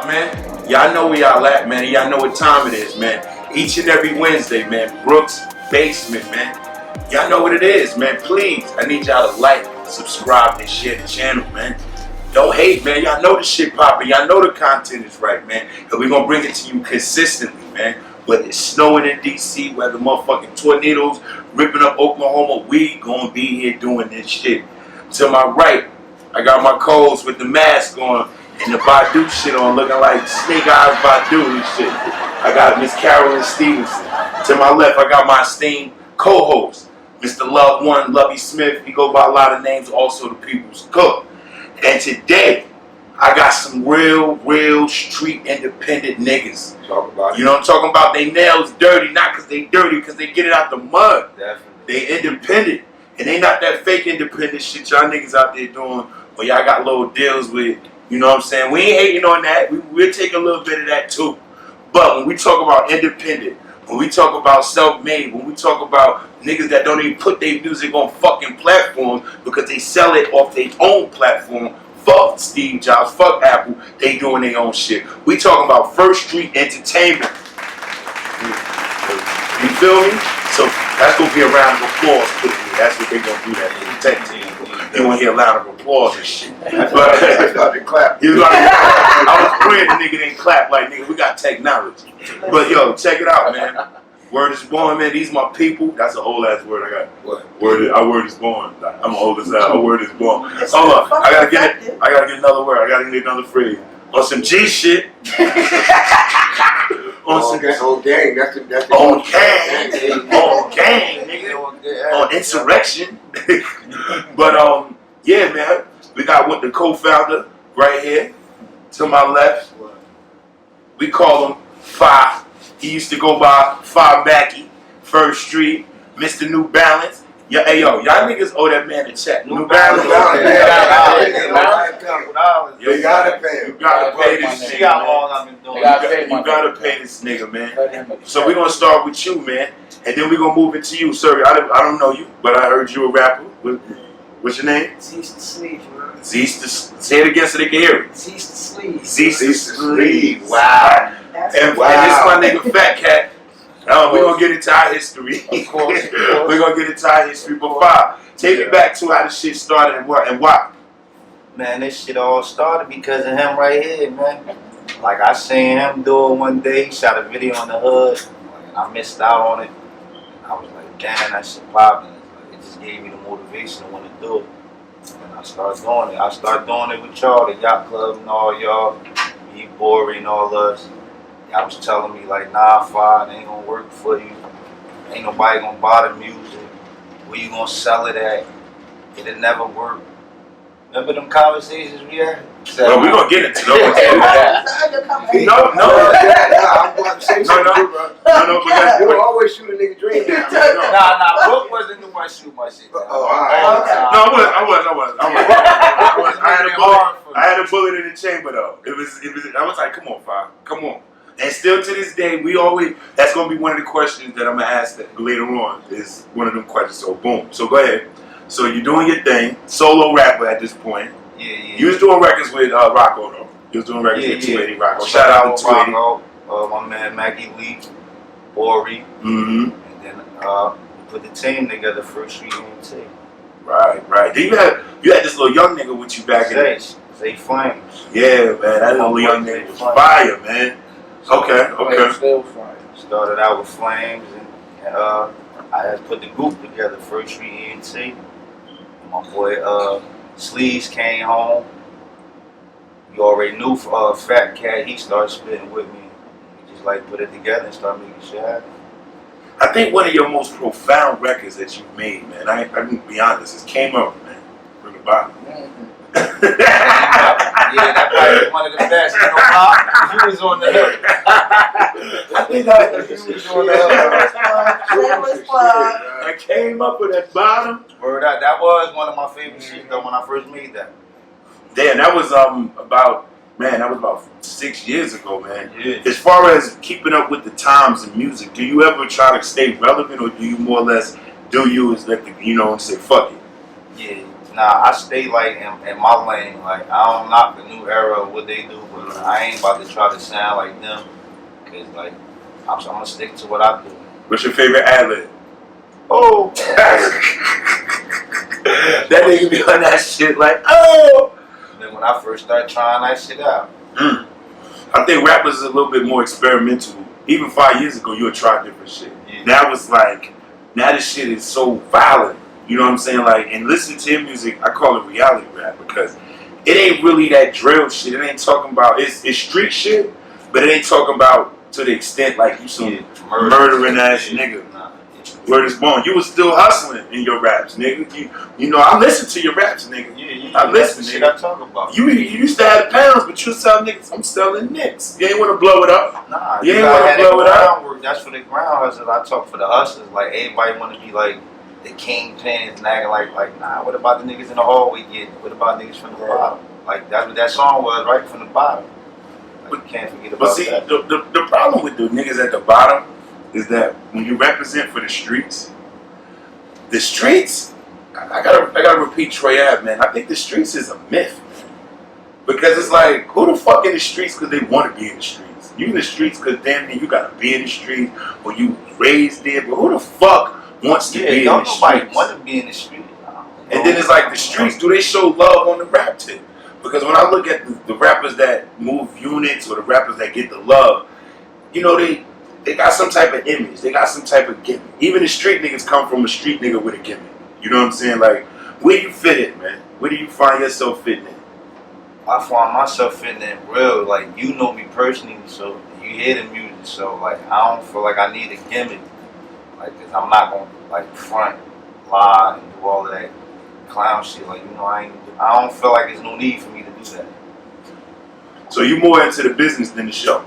Man, y'all know where y'all at, man. Y'all know what time it is, man. Each and every Wednesday, man. Brook's Basement, man. Y'all know what it is, man. Please, I need y'all to like, subscribe, and share the channel, man. Don't hate, man. Y'all know the shit popping. Y'all know the content is right, man. And we're gonna bring it to you consistently, man. Whether it's snowing in DC, whether motherfucking tornadoes ripping up Oklahoma, we gonna be here doing this shit. To my right, I got my co-host with the mask on and the Badu shit on, looking like Snake Eyes Badu and shit. I got Miss Carolyn Stevenson. To my left, I got my esteemed co-host, Mr. Love One, Lovey Smith. He go by a lot of names, also the People's Cook. And today, I got some real street independent niggas. Talk about you know what I'm talking about? They nails dirty, not because they dirty, because they get it out the mud. Definitely. They independent. And they not that fake independent shit y'all niggas out there doing, or y'all got little deals with, you know what I'm saying? We ain't hating on that. We'll take a little bit of that too. But when we talk about independent, when we talk about self-made, when we talk about niggas that don't even put their music on fucking platforms because they sell it off their own platform, fuck Steve Jobs, fuck Apple, they doing their own shit. We talking about First Street Entertainment. You feel me? So that's gonna be a round of applause. That's what they gonna do. That tech team. You want to hear a round of applause and shit. But I started to clap. I was praying the nigga didn't clap like, nigga, we got technology. But yo, check it out, man. Word is born, man. These my people. That's a whole ass word I got. What? Word is born. I'm old as hell. Word is born. Hold on. I gotta get another word. I gotta get another phrase. On some G shit. On some gang. That's the on gang, nigga. On insurrection. But yeah, man. We got what the co-founder right here to my left. We call him Five. He used to go by Five Mackey, First Street, Mr. New Balance. Yeah, hey yo, y'all niggas owe that man a check. New Balance. You gotta pay him. You gotta pay this nigga, man. You gotta pay this nigga, man. So we're gonna start with you, man, and then we're gonna move into you, sir. I don't know you, but I heard you a rapper. What's your name? Zeest the Sleeve, man. Zeest the Say it again so they can hear it. Zeest the Sleeve. Zeest the Sleeve. Wow. And this my nigga Fat Cat. We're gonna get into our history. Of course. We're gonna get into our history. But Five, take me back to how the shit started and why. Man, this shit all started because of him right here, man. Like, I seen him do it one day. He shot a video in the hood. I missed out on it. I was like, damn, that shit popping. It just gave me the motivation to want to do it. And I started doing it. I started doing it with y'all, the Yacht Club and all y'all, me, Bori, and all us. Y'all was telling me, like, nah, Five, it ain't gonna work for you. Ain't nobody gonna buy the music. Where you gonna sell it at? It'll never work. Remember them conversations we had? Well, we're gonna get into those. No. You always shoot a nigga dream down. Nah, Brook wasn't the one shoot my shit down. Oh, all right. I had a bullet in the chamber though. It was. I was like, come on, Five, come on. And still to this day, that's gonna be one of the questions that I'm gonna ask that later on. Is one of them questions. So boom. So go ahead. So you're doing your thing, solo rapper at this point. Yeah. You was doing records with Rocco though. You was doing records with 280 Rocco. Shout out to 280. Rocco, my man Mackie Lee, Bori, and then we put the team together, First Street ENT. Right. Then you had this little young nigga with you back in. Zay Flames. Yeah, man, that little young nigga was fire, man. Okay. Still fire. Started out with Flames, and I had put the group together, First Street ENT. And my boy Sleeves came home. You already knew Fat Cat, he started spitting with me. We just like put it together and started making shit happen. I think one of your most profound records that you've made, man, I can be honest, is Came Up, man, from the bottom. Yeah, that probably was one of the best. You know why? You was on the hook. I think you was on the hook. I Came Up with that bottom. Word out. That was one of my favorite shit though when I first made that. Damn, that was about 6 years ago, man. Yeah. As far as keeping up with the times in music, do you ever try to stay relevant, or do you more or less do you as let the, and say fuck it? Yeah. Nah, I stay like in my lane. Like I don't knock the new era of what they do, but I ain't about to try to sound like them. Cause like I'm gonna stick to what I do. What's your favorite ad-lib? Oh, That nigga be on that shit like, oh. and then when I first started trying that shit out, I think rappers is a little bit more experimental. Even 5 years ago, you would try different shit. Yeah. Now it's like, now this shit is so violent. You know what I'm saying? Like, and listening to his music, I call it reality rap because it ain't really that drill shit. It ain't talking about, it's street shit, but it ain't talking about to the extent like you some murdering ass nigga. Nah, Word is born. You was still hustling in your raps, nigga. You know, I listen to your raps, nigga. yeah, I listen, that's the shit nigga. I talk about. You used to have pounds, but you sell niggas. I'm selling nicks. You ain't want to blow it up. Nah, You ain't gotta wanna have blow the it up. groundwork. That's for the ground hustlers. I talk for the hustlers. Like everybody want to be like the kingpins and acting like nah. What about the niggas in the hallway getting? What about niggas from the bottom? Like that's what that song was, right from the bottom. Like, you can't forget about But see, that. the problem with the niggas at the bottom is that when you represent for the streets, I gotta repeat Troy Ave, man. I think the streets is a myth. Because it's like, who the fuck in the streets because they want to be in the streets? You in the streets because damn near you gotta be in the streets or you raised there, but who the fuck wants to be in the don't nobody streets? want to be in the street. And then it's like the streets, do they show love on the rap tip? Because when I look at the rappers that move units or the rappers that get the love, you know, they got some type of image. They got some type of gimmick. Even the street niggas come from a street nigga with a gimmick. You know what I'm saying? Like, where you fit in, man? Where do you find yourself fitting in? I find myself fitting in real. Like you know me personally, so you hear the music. So like I don't feel like I need a gimmick. Like, cause I'm not gonna like front, lie, and do all of that clown shit. Like you know, I don't feel like there's no need for me to do that. So you more into the business than the show?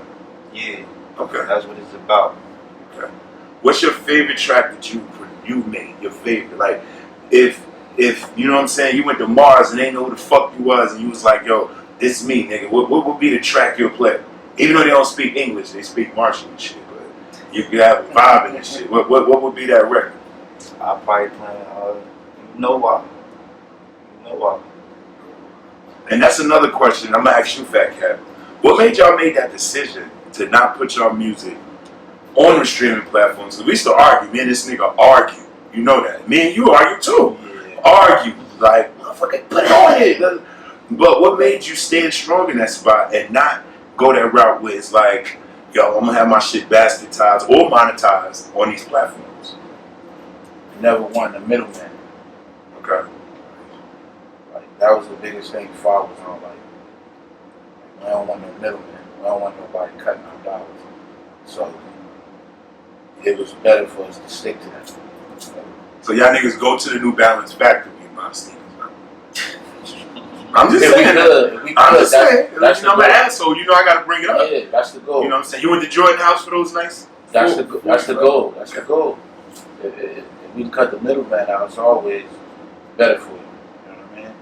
Yeah, Okay. that's what it's about. Okay. What's your favorite track that you made? Your favorite? Like, if you know what I'm saying, you went to Mars and they know who the fuck you was, and you was like, yo, this me, nigga. What would be the track you'll play? Even though they don't speak English, they speak Martian and shit, but you have a vibe in this shit. What would be that record? I probably play. You know why? You know why? And that's another question. I'm gonna ask you, Fat Cat. What made y'all make that decision to not put y'all music on the streaming platforms? We used to argue. Me and this nigga argue. You know that. Me and you argue too. Yeah. Argue. Like, motherfucker, put it on it. But what made you stand strong in that spot and not go that route where it's like, yo, I'm gonna have my shit bastardized or monetized on these platforms? Never want the middleman. Okay. Like that was the biggest thing before I was on. Like we don't want no middleman. We don't want nobody cutting our dollars. So it was better for us to stick to that. So y'all niggas go to the New Balance factory and buy sneakers. I'm just If saying. if we could, I'm just saying. That's You know, I'm the an goal. asshole. You know I gotta bring it up. Yeah, that's the goal. You know what I'm saying? You went to Jordan House for those nice. That's the goal. That's the goal. If we cut the middleman out, it's always better for you. You know what I mean?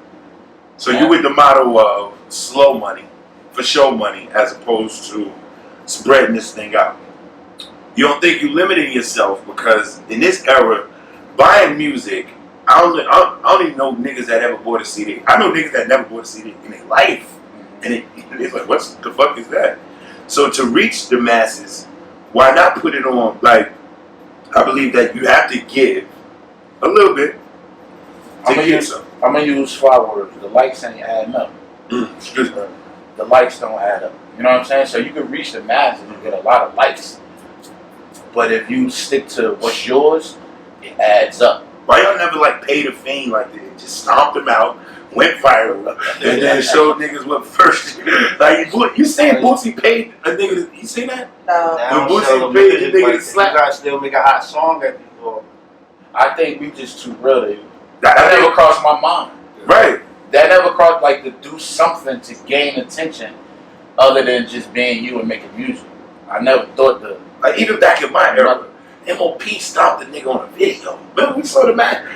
So you with the motto of slow money for show money as opposed to spreading this thing out. You don't think you limiting yourself because in this era, buying music, I don't even know niggas that ever bought a CD. I know niggas that never bought a CD in their life. And it's like, what the fuck is that? So to reach the masses, why not put it on? Like, I believe that you have to give a little bit to get some. I'm gonna use 5 words. The likes ain't adding up. Excuse me. The likes don't add up. You know what I'm saying? So you can reach the masses and get a lot of likes. But if you stick to what's yours, it adds up. Why y'all never like paid a fiend like that? Just stomped them out, went viral, and then showed niggas what first. Like you saying Bootsy paid a nigga? You see that? No. Now, When Bootsy so paid the niggas nigga like, to slap. you gotta still make a hot song at people. I think we just too real to you. That That never never crossed my mind. right. That never crossed like to do something to gain attention other than just being you and making music. I never thought the Like even back in my era, MOP stopped the nigga on a video. Remember we saw the man.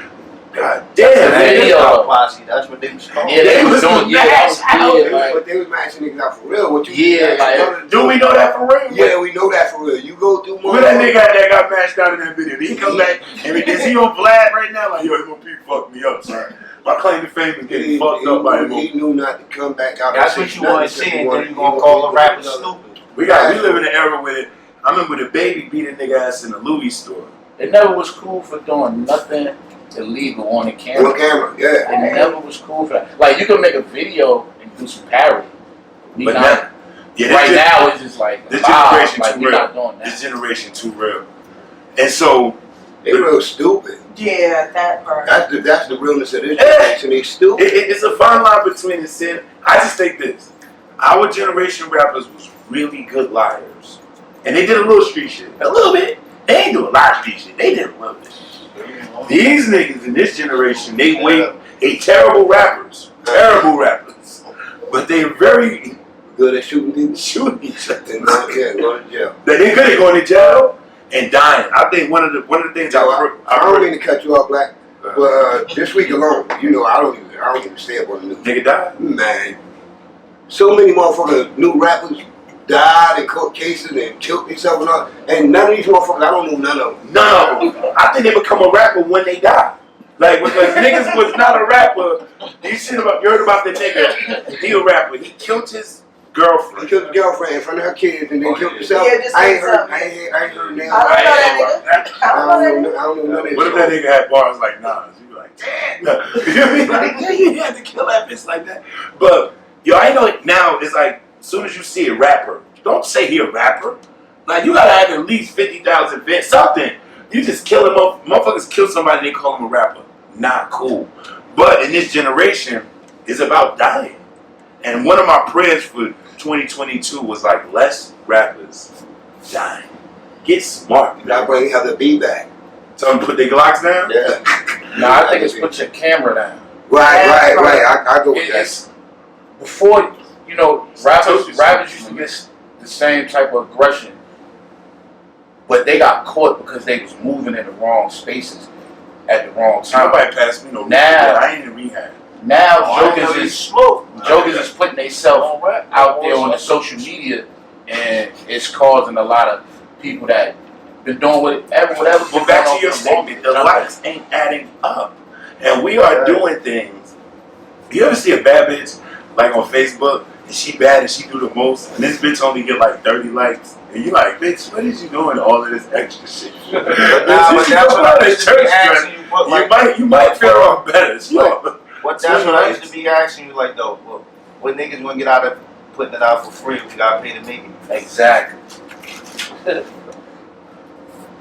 God damn, Yeah, man. video. Posse, that's what they was called. Yeah, They they was was doing the mash out. yeah, like, But they was matching niggas out for real. What you Yeah, like, Do we know that for real? Yeah, we know that for real. You go through more. Where that nigga that got mashed out in that video? Did he come back? And is he on Vlad right now? Like, yo, MOP fucked me up, son. My claim to fame is getting fucked up by him. He knew not to come back out. That's what you want to see, and then you gonna call a rapper stupid. We live in an era where I remember the baby beat a nigga ass in the Louis store. It never was cool for doing nothing illegal on the camera. On camera, yeah. It never was cool for that. Like, you can make a video and do some parody. But now, now it's just like this generation generation too real. real. Not doing that. This generation too real. And so They real stupid. Yeah, that part. That's the realness of this generation. They stupid. it's a fine line between the sin. I just think this. Our generation rappers was really good liars. And they did a little street shit. A little bit. They ain't do a lot of street shit. They did a little bit. These niggas in this generation, they terrible rappers. Terrible rappers. But they're very Good at shooting people. shooting each other. And not going to jail. They're good at going to jail and dying. I think one of the things I don't mean to cut you off, Black. But this week alone, you know, I don't even stay up on the news. nigga died. Man, so many motherfuckers, new rappers died in court cases and killed themselves and all. And none of these motherfuckers, I don't know none of them. None of them. I think they become a rapper when they die. Like, because niggas was not a rapper. You heard about the nigga. He a rapper. He killed his He girlfriend. killed his girlfriend in front of her kids and then killed himself. Yeah, just I ain't himself. heard names. I don't know I don't know none of What if that nigga had bars like Nas? You be like, damn. You know what I mean? Like, yeah, you had to kill that bitch like that. But, yo, I know it now. It's like, as soon as you see a rapper, don't say he a rapper. Like, you gotta have at least 50,000 fans, something. You just kill him up. Motherfuckers kill somebody and they call him a rapper. Not cool. But in this generation, it's about dying. And one of my prayers for 2022 was like, less rappers dying. Get smart, man. That's why you have the beat back. Tell them to put their Glocks down? Yeah. No, I think it's put your camera down. Right. I go with that. It's before, you know, rappers used to get the same type of aggression, but they got caught because they was moving in the wrong spaces at the wrong time. Nobody passed me no Now- I ain't in rehab. Now Jokers jokers is putting themselves out there on the social media, and it's causing a lot of people that been doing whatever. But back to your statement, the likes ain't adding up. And we are doing things. You ever see a bad bitch, like on Facebook, and she bad and she do the most, and this bitch only get like 30 likes? And you like, bitch, what is you doing all of this extra shit? But that's what I used to be asking you. What, like, you might feel off better. That's what I used to be asking you, like, though, what niggas gonna get out of putting it out for free? We gotta pay to make it. Exactly.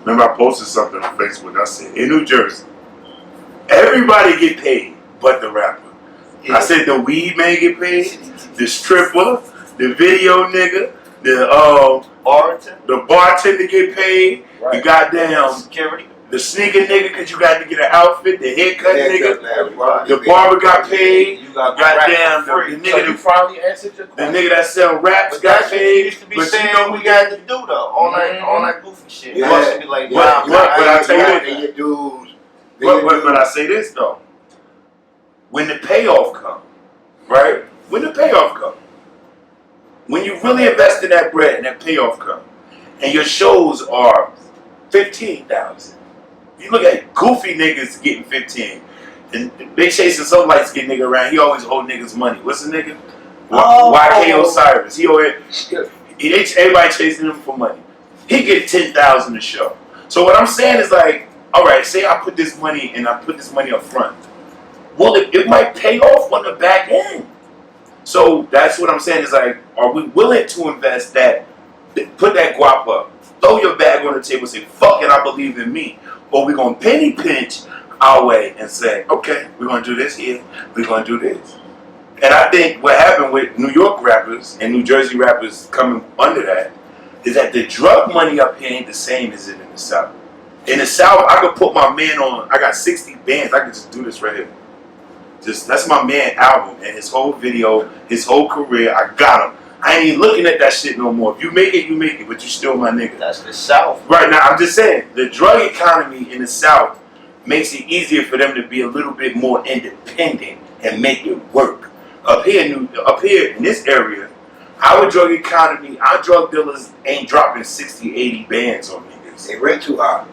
Remember, I posted something on Facebook. I said, in New Jersey, everybody get paid but the rapper. I said the weed man get paid, the stripper, the video nigga, the bartender get paid, the goddamn security, the sneaker nigga because you got to get an outfit, the haircut nigga, the The barber got paid, you got goddamn free. the So you nigga, finally answered your the question. nigga that sell raps But got that's what you paid. used to be But saying you know we got to do though. All that goofy shit. Yeah. You used to be like, But I tell you this. But I say this though. When the payoff comes, right? When the payoff comes, when you really invest in that bread and that payoff comes, and your shows are 15,000. You look at goofy niggas getting 15. And Big Chasing some light skinned nigga around, he always owe niggas money. What's the nigga? YK Osiris. Everybody chasing him for money. He get 10,000 a show. So what I'm saying is like, all right, say I put this money and I put this money up front. Well, it might pay off on the back end. So that's what I'm saying is like, are we willing to invest that, put that guap up, throw your bag on the table and say, fuck it, I believe in me. Or we're going to penny pinch our way and say, okay, we're going to do this here, we're going to do this. And I think what happened with New York rappers and New Jersey rappers coming under that is that the drug money up here ain't the same as it in the South. In the South, I could put my man on, I got 60 bands, I could just do this right here. That's my man album and his whole video, his whole career, I got him. I ain't even looking at that shit no more. If you make it, you make it, but you still my nigga. That's the South. Right now, I'm just saying, the drug economy in the South makes it easier for them to be a little bit more independent and make it work. Up here in this area, our drug economy, our drug dealers ain't dropping 60, 80 bands on niggas. They rent too high.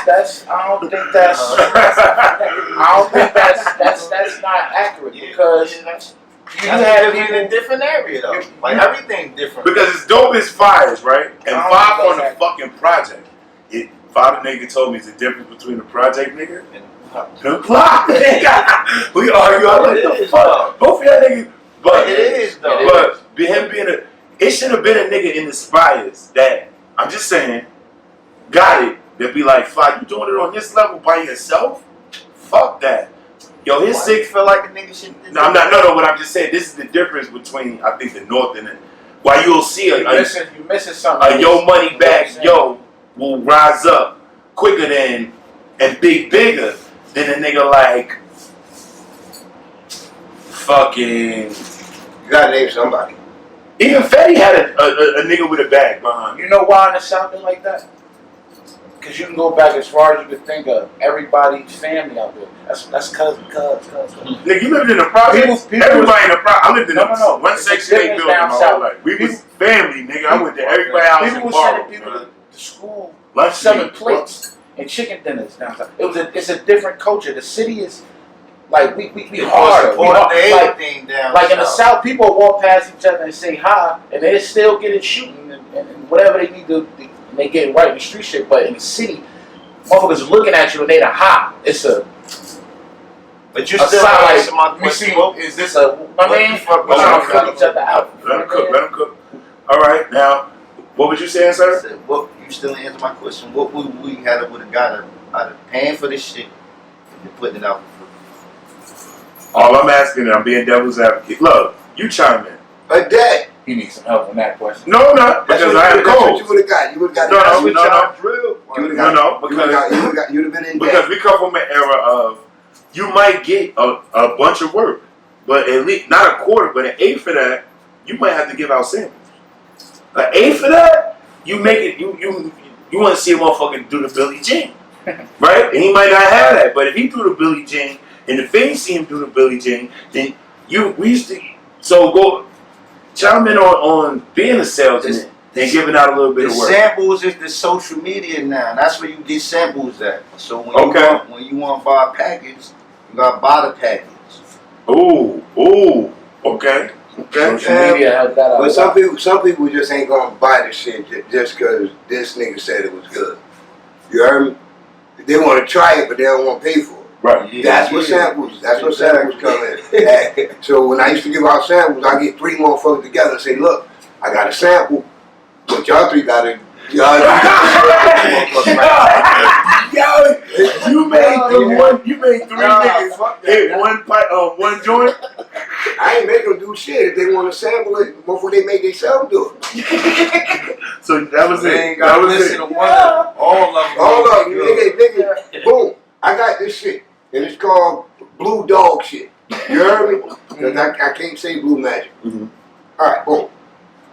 That's. I don't think that's. I don't think that's not accurate because you Have in a different area though. Like everything different. Because it's dope as fires, right? And I don't five think on the that's fucking project. Five the nigga told me it's the difference between the project nigga and the block nigga. We argue. I'm like, the fuck? Both of y'all niggas. But it is though. But him being it should have been a nigga in the spires that, I'm just saying, got it. They'd be like, fuck, you doing it on this level by yourself? Fuck that. Yo, his six. Feel like a nigga should. No, I'm not. No. What I'm just saying, this is the difference between I think the North and the. Why you'll see you missing something. a yo money back yo will rise up quicker than and bigger than a nigga like fucking. You gotta name somebody. Even Fetty had a nigga with a bag behind him. You know why in the South they like that? Because you can go back as far as you could think of everybody's family out there. That's cousin. Nigga, you lived in a project. Everybody in a project. I lived in one section 8 building my whole life. We was family, nigga. I went to everybody's house and People were sending borrowed. people to school, Lunch selling meat. plates and chicken dinners down south. It's a different culture. The city is like we hard. Everything down. Like in the South, people walk past each other and say hi, and they still get it shooting and whatever they need to. And they get right in the street shit. But in the city, motherfuckers looking at you and they the high. It's a. But you a still side, answer my we question. see, is this a? I mean, we're trying to fill each other out. Let him cook. Let him cook. All right, now, what was you saying, sir? What you still didn't answer my question? What would we have got out of paying for this shit and putting it out for free? All I'm asking, and I'm being devil's advocate. Look, you chime in. Like that. You need some help on that question. No, not because I had That's what goals. you would have got. You would have got. No, You because would have got. You'd have been in because debt. we come from an era of you might get a bunch of work, but at least not a quarter, but an eighth of that you might have to give out samples. An eighth of that you make it. You want to see a motherfucker do the Billie Jean, right? And he might not have that, but if he do the Billie Jean and the fans see him do the Billie Jean, then we used to go. Chime in on being a salesman and giving out a little bit of work. Samples is the social media now. That's where you get samples at. So when you want to buy a package, you gotta buy the package. Ooh, okay. Social media has that out. But some people just ain't gonna buy the shit just because this nigga said it was good. You heard me? They want to try it, but they don't want to pay for it. Right. Yeah, That's what samples come in. So when I used to give out samples, I get 3 motherfuckers together and say, look, I got a sample, but y'all 3 got it. Yo, you made 3 niggas hit one joint. I ain't make them do shit. If they want to sample it, before they make themselves do it. So that was They it. ain't gotta That was listen it. to one of them. All of them. All of you, nigga, boom. I got this shit, and it's called Blue Dog shit. You heard me? Because I can't say Blue Magic. Mm-hmm. All right, boom.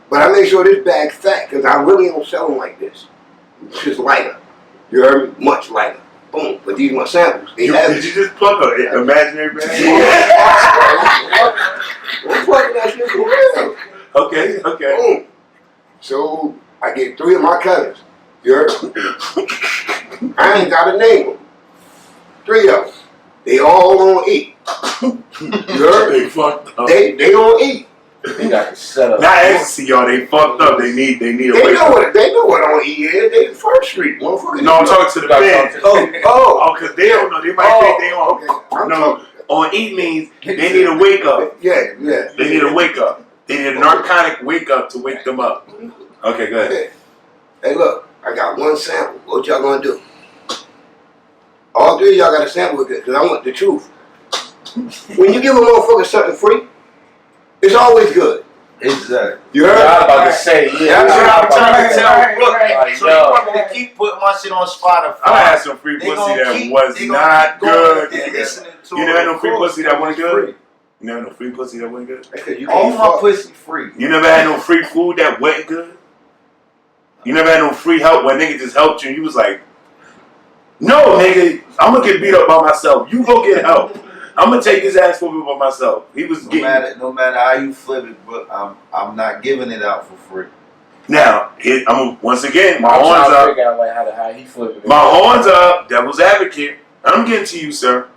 But I make sure this bag's fat, because I really don't sell them like this. It's just lighter. You heard me? Much lighter. Boom. But these are my samples. They have Did you just pluck an imaginary bag? I'm plugging that shit for real. Okay. Boom. So I get 3 of my cousins. You heard me? I ain't got to name them. 3 of them. They all on E. You heard me? They fucked up. They on E. They got the setup. Not ecstasy, y'all. They fucked up. They need a They wake know up. what on E is. They First Street, motherfucker. No, I'm talking to the fans. Oh, Because they don't know. They might think they on. okay. No, on E means they need a wake up. Yeah. They need a wake up. They need a narcotic wake up to wake them up. Okay, go ahead. Hey, look, I got 1 sample. What y'all gonna do? All 3 of y'all got a sample with it, because I want the truth. When you give a motherfucker something free, it's always good. Exactly. You heard? I was about to say, That's what I'm trying to tell Brook. Like, So you want me to keep putting my shit on Spotify? I had some free They pussy gonna that keep- was they gonna not keep going good. if they nigga. listening to You it. never had no free Of course, pussy that wasn't it's good? free. You never had no free pussy that wasn't good? Because you All can't my fuck. pussy free. You never had no free food that wasn't good? You never had no free help when nigga just helped you and you was like, no, nigga, I'm gonna get beat up by myself. You go get help. I'm gonna take his ass whooping by myself. He was getting. No matter how you flip it, but I'm not giving it out for free. Now, once again, my I'm horns trying to up. figure out like how he flipped it. My horns up. Devil's advocate. I'm getting to you, sir.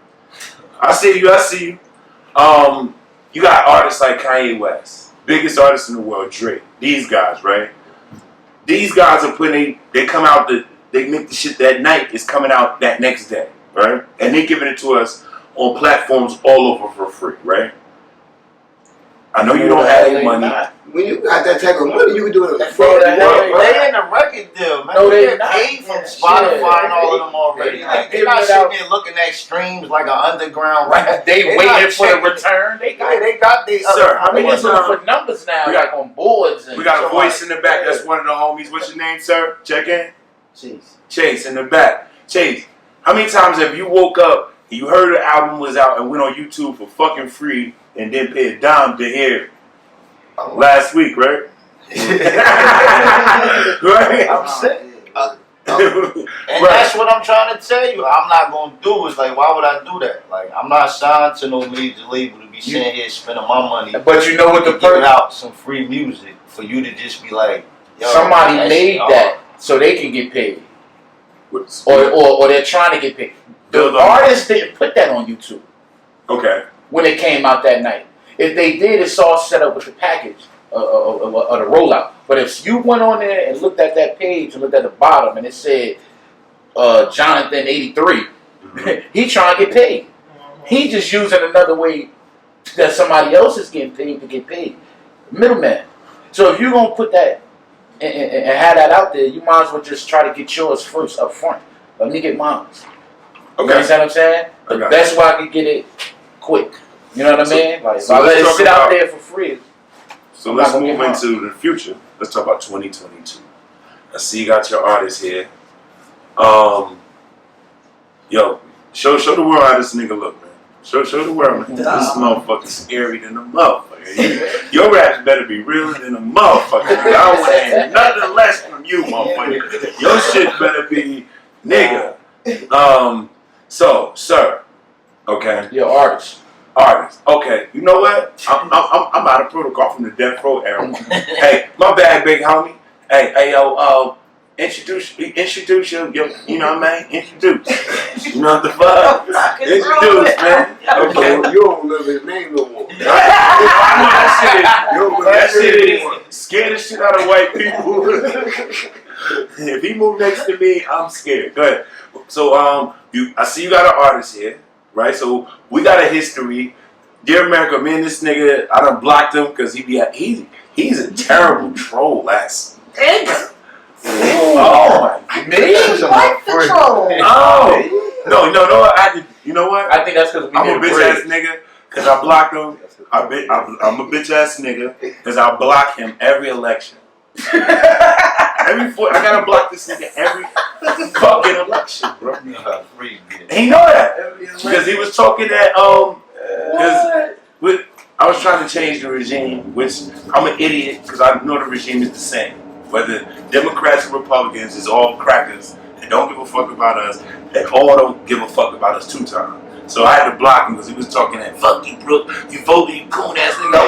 I see you. I see you. You got artists like Kanye West, biggest artist in the world, Drake. These guys, right? These guys are they come out, they make the shit that night, is coming out that next day, right? And they giving it to us on platforms all over for free, right? I know you don't have any money. When you got that type of money, you can do it. They in a record deal, man. No, they get not. paid from Yeah, Spotify and all of they- them already. they Like, they're giving not it sitting out. there looking at streams like an underground rap. They They waiting not for the checking it. return. They got. They got the Sir, I mean, it's One for numbers now, We got- like on boards and. We got a so voice like, in the back. yeah. That's one of the homies. What's your name, sir? Check in. Jeez. Chase in the back. Chase, how many times have you woke up, you heard the album was out and went on YouTube for fucking free and didn't pay a dime to hear it? Last week, right? Right? I'm saying. And Right. that's what I'm trying to tell you. I'm not gonna do is like, why would I do that? Like, I'm not signed to no major label to be sitting here spending my money. But you know what the to give person. out some free music for you to just be like, yo, Somebody that's made y'all. that so they can get paid, Or, or they're trying to get paid. The Build on artists didn't put that on YouTube okay. when it came out that night. If they did, it's all set up with the package of the rollout. But if you went on there and looked at that page and looked at the bottom and it said Jonathan 83, he trying to get paid. He just using another way that somebody else is getting paid to get paid. Middleman. So if you're gonna put that and have that out there, you might as well just try to get yours first up front. Let me get mine. You Okay. understand what I'm saying? The Okay. best way I can get it quick. You know what I mean? Like, so if I let let's it talk sit out about- there for free. So I'm let's not gonna move get mine. into the future. Let's talk about 2022. I see you got your artist here. Yo, show the world how this nigga look, man. Show the world, man. This motherfucker scary than a motherfucker. Your raps better be realer than a motherfucker. I don't want to hear nothing less from you, motherfucker. Your shit better be nigga. So, sir, okay. You're an artist. Artist. Okay, you know what? I'm out of protocol from the Death Row era. Hey, my bad, big homie. Hey, yo, introduce you know what I mean? Introduce. You know what the fuck? Introduce, man. Okay. You don't live his name no more. I know that You shit is scared the shit out of white people. If he move next to me, I'm scared. Go ahead. So, I see you got an artist here, right? So we got a history. Dear America, me and this nigga, I done blocked him because he's a terrible troll ass nigga. Oh my Me? Like the troll. Oh no! You know what? I think that's because we I'm a did bitch ass nigga because I blocked him. I'm a bitch ass nigga because I block him every election. I gotta block this nigga every fucking election, bro. And he know that because he was talking that I was trying to change the regime, which I'm an idiot because I know the regime is the same. Whether Democrats or Republicans is all crackers and don't give a fuck about us, and all don't give a fuck about us two times. So I had to block him because he was talking that fuck you, Brook, you vote, you coon ass nigga.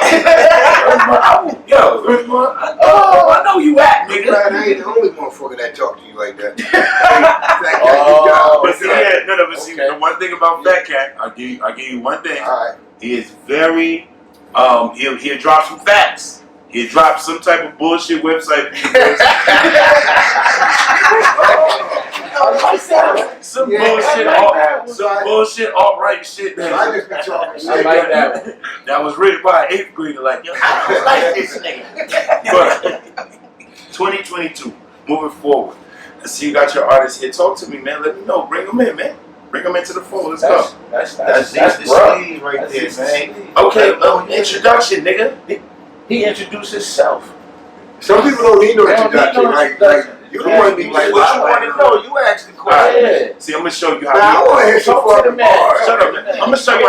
I know you at, nigga. I ain't the only motherfucker that talk to you like that. But see, the one thing about Fat Cat, I'll give you one thing. Alright. He is very, he'll drop some facts. He'll drop some type of bullshit website. Some bullshit alt-right shit. I just be talking shit. I like that one. That was written by an 8th grader like, yo, I don't like this nigga. But 2022, moving forward. I see you got your artist here. Talk to me, man. Let me know. Bring them in, man. Bring them into the fold. Let's go. That's the rough. sleeve right there, man. Okay, introduction, nigga. He introduced himself. Some people don't need no They don't need introduction. no Like introduction. you don't want to be like, What you want to know? You asked the All question. right. Yeah. See, I'm gonna show you Nah, I how want to hear some Talk to the fucking man. bars. Shut up, man. I'm gonna show you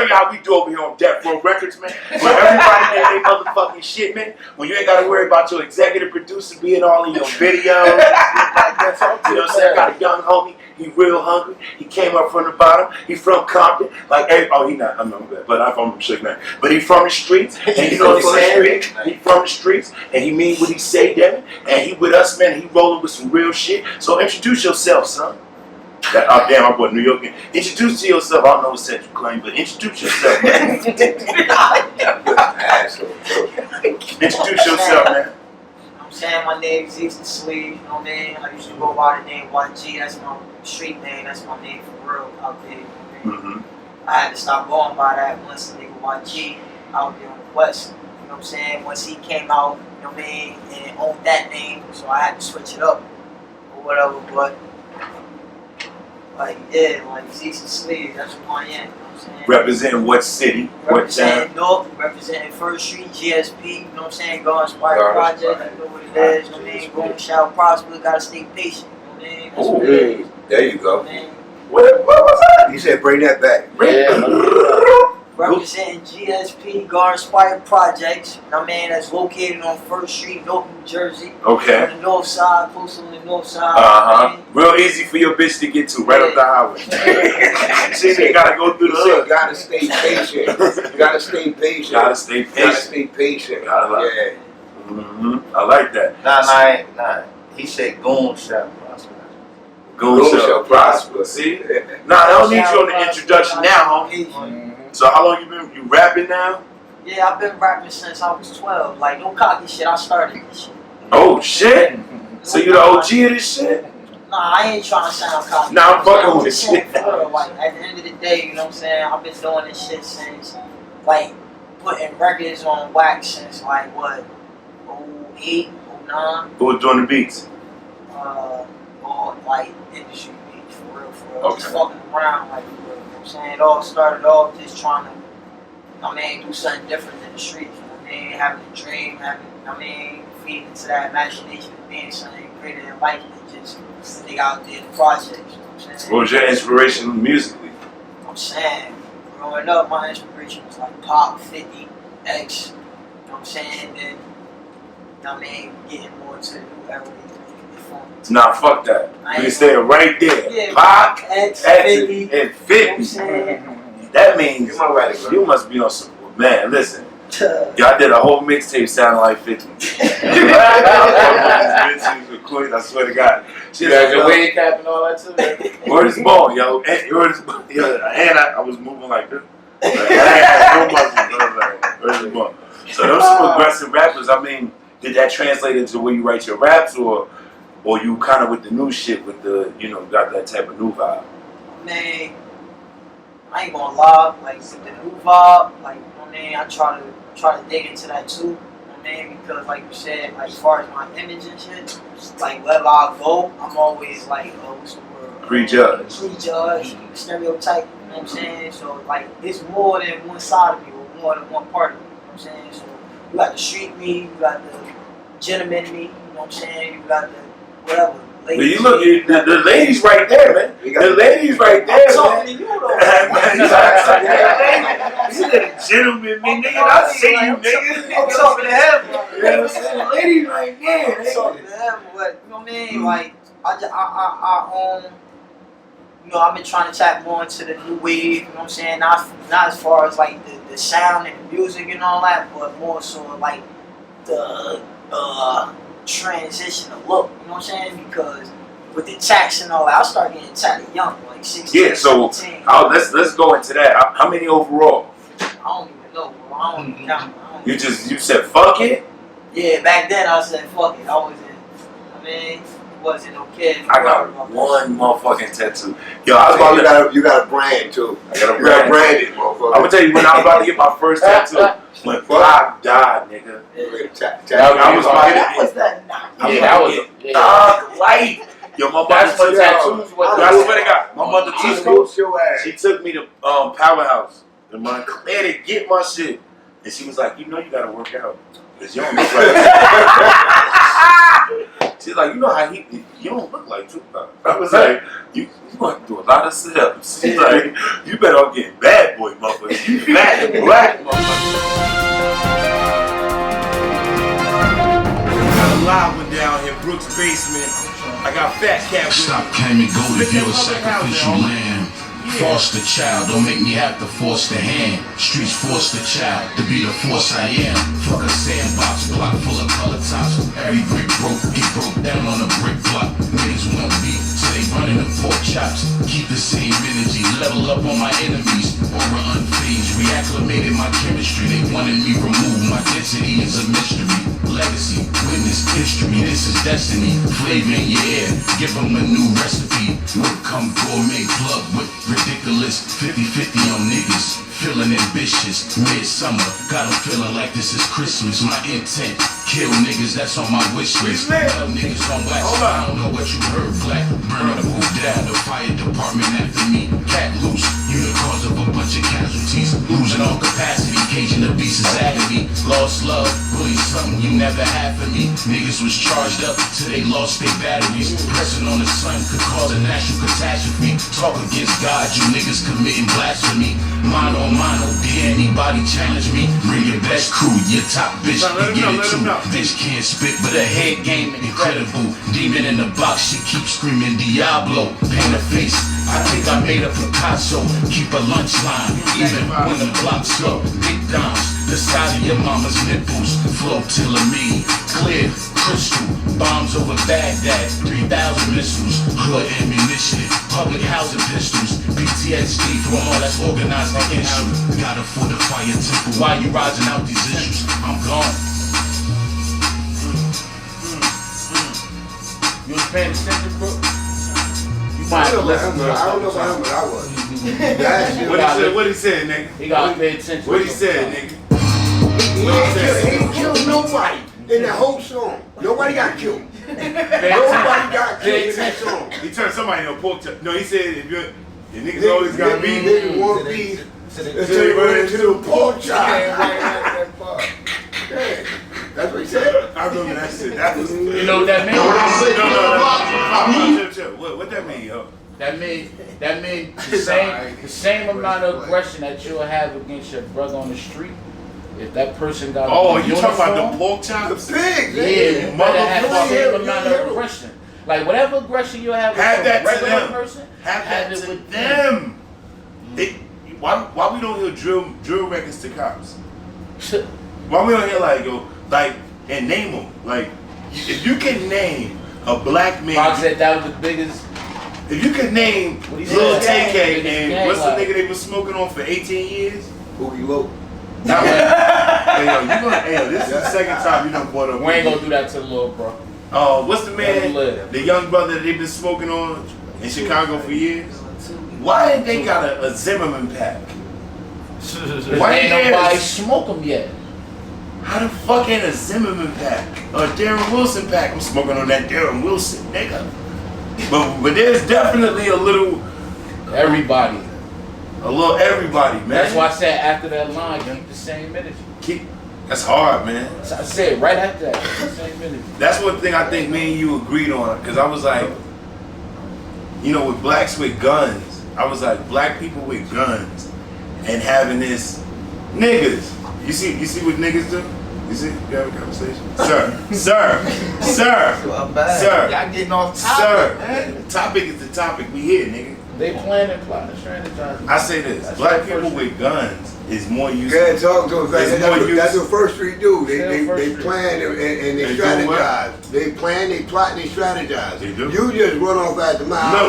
how we do over here on Death Row Records, man. Where everybody did they motherfucking shit, man. When you ain't gotta worry about your executive producer being all in your videos, shit like That's all. You know what I'm saying? I got a young homie. He real hungry. He came up from the bottom. He from Compton. Like, oh, he not. I know that, but I'm from Chicago. But he from the streets. And you know what I'm saying? He from the streets, and he mean what he say, damn it. And he with us, man. He rolling with some real shit. So introduce yourself, son. Damn, I'm from New York. Introduce to yourself. I don't know what set you claim, but introduce yourself, man. Introduce yourself, man. I'm saying my name is Easton Sleeve, you know what I mean? I used to go by the name YG, that's my street name, that's my name for real out there, you know what I mean? I had to stop going by that once the nigga YG out there on the west, you know what I'm saying? Once he came out, you know what I mean, and owned that name, so I had to switch it up or whatever, but like, yeah, like Easton Sleeve, that's who I am, you know what I'm saying? Representing what city? What town? Representing North, representing First Street, GSP, you know what I'm saying? God Inspired Project, you know what it is, you know what I mean? Boom, shall prosper, gotta stay patient, you know what I mean? That's what it is. There you go. You know what I mean? What was that? He said, bring that back. Representing GSP, God Inspired Projects, you know what I mean? That's located on First Street, North New Jersey. Okay. On the north side, close on the north side. You know what I mean? Real easy for your bitch to get to, right up the highway. She ain't gotta go through the hood. Gotta stay patient. Gotta stay patient. Gotta stay Gotta patient. stay patient. Gotta I like that. Nah. He said goon shall prosper. Goon shall prosper. See? Nah, I don't need you on the introduction now, homie. So how long you rapping now? Yeah, I've been rapping since I was 12. Like, no cocky shit, I started this shit. Oh shit. So you the OG of this shit? Nah, I ain't trying to sound cocky. Nah, I'm fucking with saying shit. for real, like, at the end of the day, you know what I'm saying? I've been doing this shit since, like, putting records on wax since, like, what, 08, 09? Who was doing the beats? All, like, industry beats, for real. Okay. Just fucking around, like, you know what I'm saying? It all started off just trying to, I mean, do something different than the streets, you know what I mean? Having a dream, feeding into that imagination of being something greater than life than just nigga out there in the projects, you know what I'm saying? What was your inspiration musically? I'm saying, growing up, my inspiration was like Pop, 50, X, you know what I'm saying? Then, you know what I mean, getting more to the new era. Nah, fuck that. You stay right there. Yeah, Pop, X, and 50. You know what I'm 50. saying? That means you must be on some. Man, listen. Y'all did a whole mixtape sounding like 50. I swear to God. You got your wig cap and all that too. Word is born, yo. And I was moving like this. Word is born. So those some aggressive rappers. I mean, did that translate into the way you write your raps, or you kind of with the new shit, with the got that type of new vibe? Man, I ain't gonna lie, like with the new vibe, like, you know what I mean, I try to dig into that too, you know what I mean, because like you said, like as far as my image and shit, like wherever I go, I'm always like, what's the word? Prejudge, stereotype, you know what I'm saying? So like it's more than one side of me or more than one part of me, you know what I'm saying? So you got the street me, you got the gentleman me, you know what I'm saying? You got the whatever. But you look, the ladies right there, man. The ladies right there, I'm talking to you though. You a gentleman, man, nigga. I see you, nigga. I'm talking to him. You know what I'm saying? The ladies right there, I'm talking to him, but you know what I mean? Like I've been trying to tap more into the new wave, you know what I'm saying? Not as far as like the sound and the music and all that, but more so like the transition of look, you know what I'm saying? Because with the tax and all that, I started getting tatted young, like 16, yeah, so 17. Let's go into that. How many overall? I don't even know, bro. I don't even count. You said fuck it? Yeah, back then I said fuck it. Wasn't no kid. I got one motherfucking tattoo. Yo, I was Hey, about you got a brand too. I got a You got brand. branded, motherfucker. I'm gonna tell you when I was about to get my first tattoo, when Pop died, nigga. I was about to That was get. that. That was Thug life. Yo, my mother That's what took tattoos was. I swear to God, my mother East took me. Coast your ass. She took me to Powerhouse in Montclair to get my shit, and she was like, you gotta work out, cause you don't look like. She's like, you know how you don't look like Tupac. I was like, you going to do a lot of sit-ups. She's like, you better off getting bad boy, motherfucker. You fat and black, motherfucker. Got a live one down here, Brook's basement. I got Fat Cat with Stop me. claiming gold if you're a Public housing, sacrificial homie. lamb. Yeah. Foster child, don't make me have to force the hand. Streets force the child to be the force I am. Fuck a sandbox block full of color tops. Every brick broke, get broke down on a brick block. Niggas want beef, so they running the pork chops. Keep the same energy, level up on my enemies. Aura unfazed, reacclimated my chemistry. They wanted me removed, my density is a mystery. Legacy, witness history, this is destiny. Flavor in your ear, give them a new recipe. Would come gourmet plug with ridiculous 50-50 on niggas. Feeling ambitious, midsummer, got 'em feeling like this is Christmas. My intent, kill niggas, that's on my wish list. Love niggas on wax, I don't know what you heard, black. Burn the move down, the fire department after me. Cat loose, you the cause of a bunch of casualties. Losing all capacity, caging the beast is agony. Lost love, really something you never had for me. Niggas was charged up till they lost their batteries. Pressing on the sun could cause a national catastrophe. Talk against God, you niggas committing blasphemy. Mine on mine, dare anybody challenge me? Bring your best crew, your top bitch can get it too. Bitch can't spit, but her head game incredible. Demon in the box, she keeps screaming Diablo. Paint a face, I think I made a Picasso. Keep a lunch line, even when the block's slow. Big dimes, the size of your mama's nipples. Flow till me, clear, crystal. Bombs over Baghdad, 3,000 missiles. Hood ammunition, public housing pistols. PTSD from all that's organized against you. Gotta fortify your temple while you rising out these issues. I'm gone. You was paying attention, Brook? You I might don't know listen to about him, but I was. That shit What he said, nigga? He gotta pay attention. What he said, nigga? He ain't killed nobody in that whole song. Nobody got killed. Nobody got killed in that song. He turned somebody into a pork chop. No, he said if you're your niggas always gotta be. Niggas want beef until they run into the pork chop. That's what he said. I remember that shit. That was. You know what that means? No. Chill. What that mean, yo? That means the same amount of aggression that you'll have against your brother on the street. If that person got Oh, a you talking about uniform, the pork chops? The pig, yeah, you better have the same motherfucker. amount of aggression. Like whatever aggression you have with Have a that to regular them. person, Have that it to with them. Why we don't hear drill records to cops? Why we don't hear and name them? Like if you can name a black man. Fox said that was the biggest. If you could name What he Lil said, TK gang and what's the life. nigga they was smoking on for 18 years? Boogie Low. Hey yo, this is the second time you done brought up. We ain't gonna do that to the little bro. What's the Let him man? live. The young brother that they've been smoking on in Chicago for years. Why ain't they got a Zimmerman pack? Why Ain't ain't nobody there? smoke them yet. How the fuck ain't a Zimmerman pack or a Darren Wilson pack? I'm smoking on that Darren Wilson, nigga. But there's definitely a little Everybody. everybody, man. That's why I said after that line, keep the same energy. That's hard, man. So I said right after that, keep the same energy. That's one thing I think me and you agreed on. Because I was like, with blacks with guns, I was like, black people with guns and having this niggas. You see what niggas do? You see? You have a conversation? Sir. Y'all getting off topic, man. The topic is the topic. We here, nigga. They planning, plotting, strategizing. I say this. That's Black the people first with guns is more Go useful. ahead, talk to us. That's what First Street do. They First Street. plan and they They do strategize. They plan, they plot, and they strategize. They do. You just run off at the mouth. No.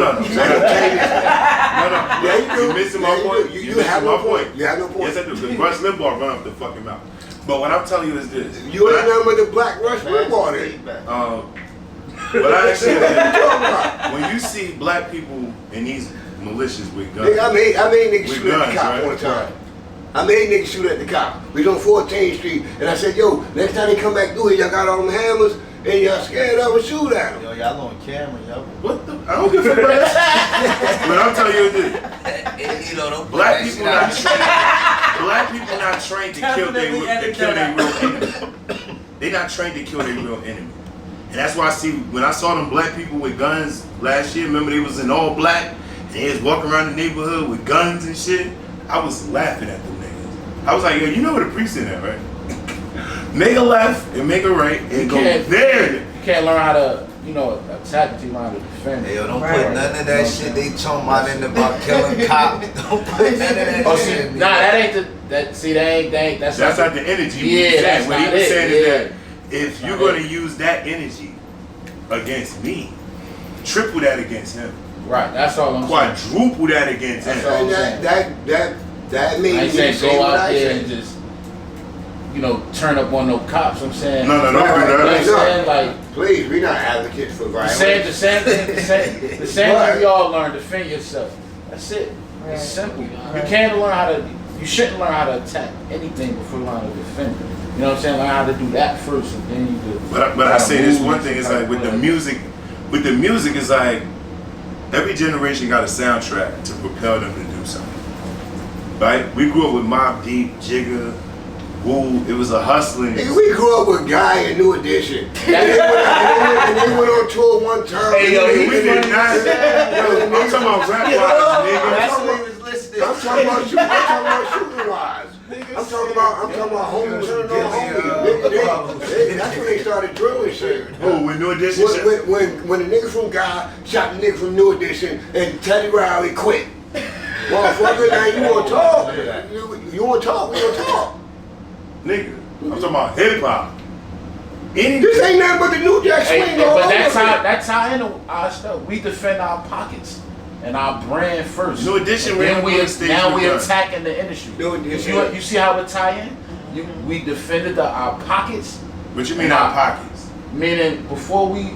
Yeah, you do. You're missing my point. You You're have missing no my point. You have no point. Yes, I do. Because Rush Limbaugh run up the fucking mouth. But what I'm telling you is this. You ain't nothing but the black Rush Limbaugh then. But I actually, What you talking about? when you see black people in these militias with guns, Nigga, I made niggas With shoot at the guns, cop right? one time. I made niggas shoot at the cop. We was on 14th Street, and I said, yo, next time they come back through here, y'all got all them hammers, and y'all scared of them, shoot at them. Yo, y'all on camera, yo. what the? I don't give a fuck. But I'm telling you this. Black people not trained to kill their real enemy. They not trained to kill their real enemy. And that's why I see when I saw them black people with guns last year, remember they was in all black and they was walking around the neighborhood with guns and shit. I was laughing at them niggas. I was like, yo, you know where the precinct at, right? Make a left and make a right and go there. You can't learn how to attack until you learn how to defend. Hey, yo, don't Right. put none of that shit they talking about in about killing cops. Don't put none of that Oh, shit. see, that ain't that ain't that's That's not not the energy. Yeah, that's what he not was it, saying yeah. is that if That's you're not going to use that energy against me, triple that against him. right. That's all I'm saying. Quadruple that against That's him. all I'm And saying. that I made ain't me saying say go what out I there and said. just turn up on no cops. I'm saying No, don't do You know what I'm that. saying? Like Please, we're not advocates for the violence. same thing. The same thing we all learn. Defend yourself. That's it. It's simple. You can't learn how to. You shouldn't learn how to attack anything before you learn how to defend. You know what I'm saying? Learn how to do that first, and then you do. But I say this one thing is like with the music it's like every generation got a soundtrack to propel them to do something. Right? We grew up with Mobb Deep, Jigga, Woo. It was a hustling. Nigga, we grew up with Guy and New Edition. And they went on tour one time. Hey, yo, We did not. Yo, I'm talking about rap wise, nigga. That's what he was listening. I'm talking about shooting wise. I'm talking about homies turning on homies. That's when they started drilling shit. Oh, with New Edition. When the nigga from Guy shot the nigga from New Edition and Teddy Riley quit. Motherfucker, now you wanna talk? You wanna talk? We gonna talk. Nigga, I'm talking about hip hop. This ain't nothing but the New Jack Swing. Hey, but that's how in our stuff. We defend our pockets and our brand first. New Edition, And then we're on stage now with we're us. attacking the industry. New Edition. You see how it tie in? We defended our pockets. What you mean our pockets? Meaning before we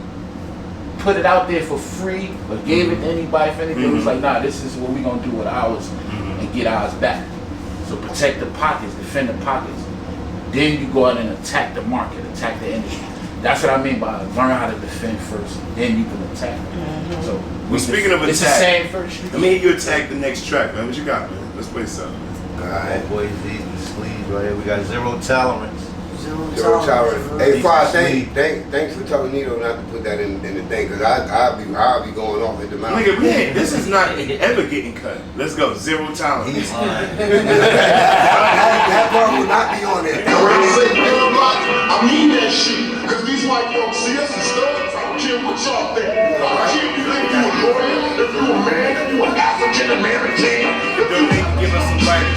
put it out there for free or gave it to anybody for anything, it was like, nah, this is what we gonna do with ours and get ours back. So protect the pockets, defend the pockets. Then you go out and attack the market, attack the industry. That's what I mean by learn how to defend first, then you can attack. So Well, speaking of it's the attack, same first. I mean, you attack the next track, man. What you got, man? Let's play something. Alright, boys, these the sleeves right here. We got zero tolerance. Zero tolerance. Hey, Fire, thanks for telling Nito not to put that in the thing, because I'll be going off at the mouth. Nigga, man, this is not ever getting cut. Let's go. Zero tolerance. He's lying. That part will not be on there. And when I say real black, I mean that shit. Cause these white folks see us as studs. I don't care what y'all think. I don't care if you think you a lawyer, if you a man, if you an African American. Yo, they can give us some writers.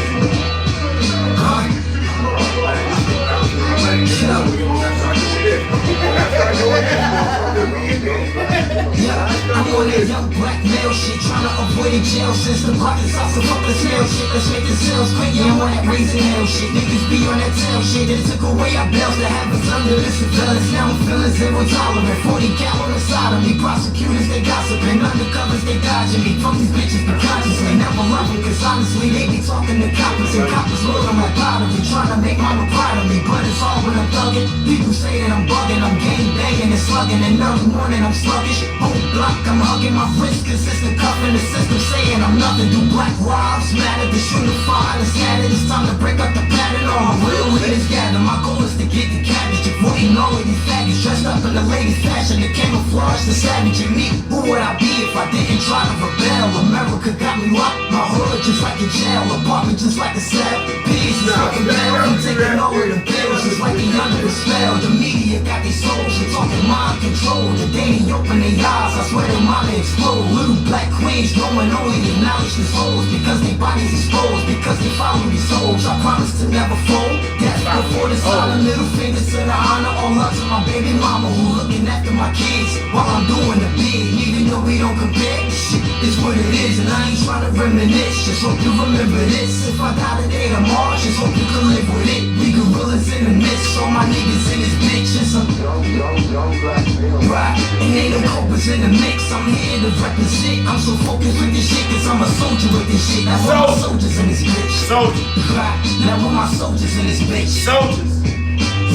I'm on that young black male shit, tryna avoid a jail system. Pockets off some fucking smell shit, let's make the sales quick. Yeah, I'm on that raising hell shit. Niggas be on that tail shit. They took away our bells to have us under the surveillance. Now I'm feeling zero tolerant. 40 cal on the side of me. Prosecutors, they gossiping. Undercovers, they dodging me. Fuck these bitches, but consciously never love them. Cause honestly, they be talking to coppers. And coppers look on my bottom. Trying to make mama proud of me. But it's all when I'm thugging. People say that I'm bugging. I'm gang banging and slugging. And early morning I'm sluggish. Whole block, I'm hugging my wrist. Consistent cuffing the system. Saying I'm nothing. Do black robs matter? The shooter fire and scattered. It's time to break up the pattern. All real winners gather. My goal is to get the cabbage. Avoiding all of these faggots. Dressed up in the latest fashion. The camouflage, the savage in me. Who would I be if I didn't try to rebel? America got me locked. My hood just like a jail. Apartment just like a cell. Pigs is fucking bell. I'm taking over the bills. Just like the under the spell. The media got these souls. You're talking mind control. The day they open their eyes, I swear their mind explode. Little black queens growing only acknowledge these hoes. Because their bodies exposed. Because they follow these souls. I promise to never fold. That's before the silent middle fingers to the honor. All love to my baby mama who looking after my kids while I'm doing the big. Even though we don't compare, this shit is what it is. And I ain't trying to reminisce. Just hope you remember this. If I die today tomorrow, just hope you can live with it. We gorillas in the midst. All my niggas in this bitch. And some young black male. Right. And ain't no copers in the mix. I'm here to represent. I'm so focused with this shit cause I'm a soldier with this shit. Now where my soldiers in this bitch. Soldiers. Right. Now where my soldiers in this bitch. Soldiers.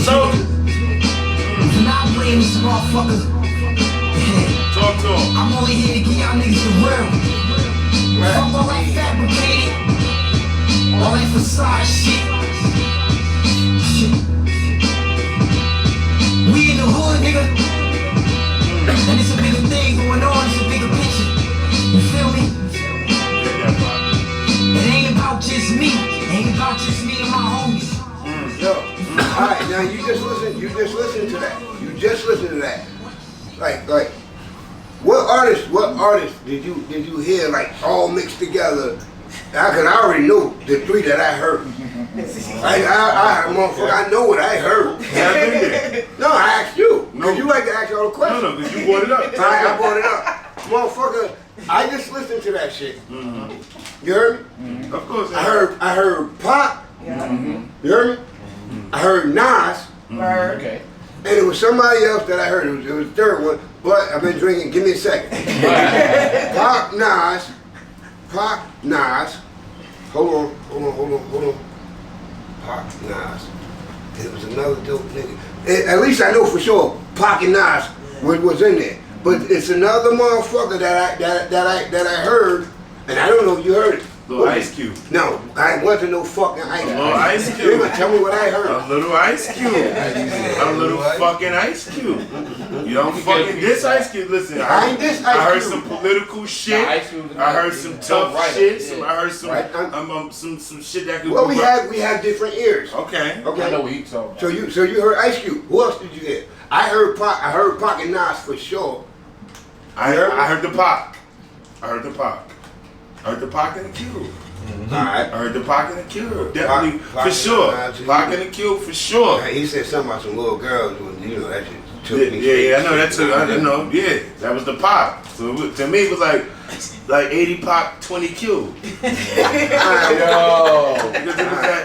Soldiers. And I blame these motherfuckers. Talk to them. I'm only here to get y'all niggas the real. Fuck all that fabricated. All that facade shit. We in the hood, nigga. And it's a bigger thing going on, it's a bigger picture. You feel me? It ain't about just me. It ain't about just me and my homies. Yo, alright, now you just listen to that. You just listen to that. like, what artists did you hear like all mixed together? Cause I already know the 3 that I heard. Motherfucker, I know what I heard. No, I asked you. No. Cause you like to ask all the questions. No, because you brought it up. I brought it up. Motherfucker, I just listened to that shit. You heard me? Of course. I heard Pop. Yeah. You heard me? I heard Nas. Word. Okay. And it was somebody else that I heard. It was the third one. But I've been drinking. Give me a second. Pop, Nas. Hold on. Pop, Nas. It was another dope nigga. At least I know for sure Pac and Nas was in there. But it's another motherfucker that I heard, and I don't know if you heard it. Little Ice Cube. No, I wasn't no fucking Ice Cube. Little Ice Cube. Tell me what I heard. A little Ice Cube. A little fucking Ice Cube. You don't fucking diss Ice Cube. Listen, I ain't diss Ice I heard Cube. some political shit. Nah, Ice Cube is I heard nice. some He's a tough writer. shit. Yeah. I heard some Right. some shit that could. Well, be we have different ears. Okay. I know Okay. what you talking about. So you heard Ice Cube. Who else did you hear? I heard Pac and Nas for sure. I heard the Pac. I heard the Pac. I heard the Pac and the Cube. Alright. I heard the Pac and the Cube. Definitely, Pac for sure. and Nas, Pac and the Cube, for sure. He said something about some little girls. You know that shit took me. Yeah, I know that took. I know. Yeah, that was the Pac. So to me, it was like 80 Pac, 20 Cube. Yo. Because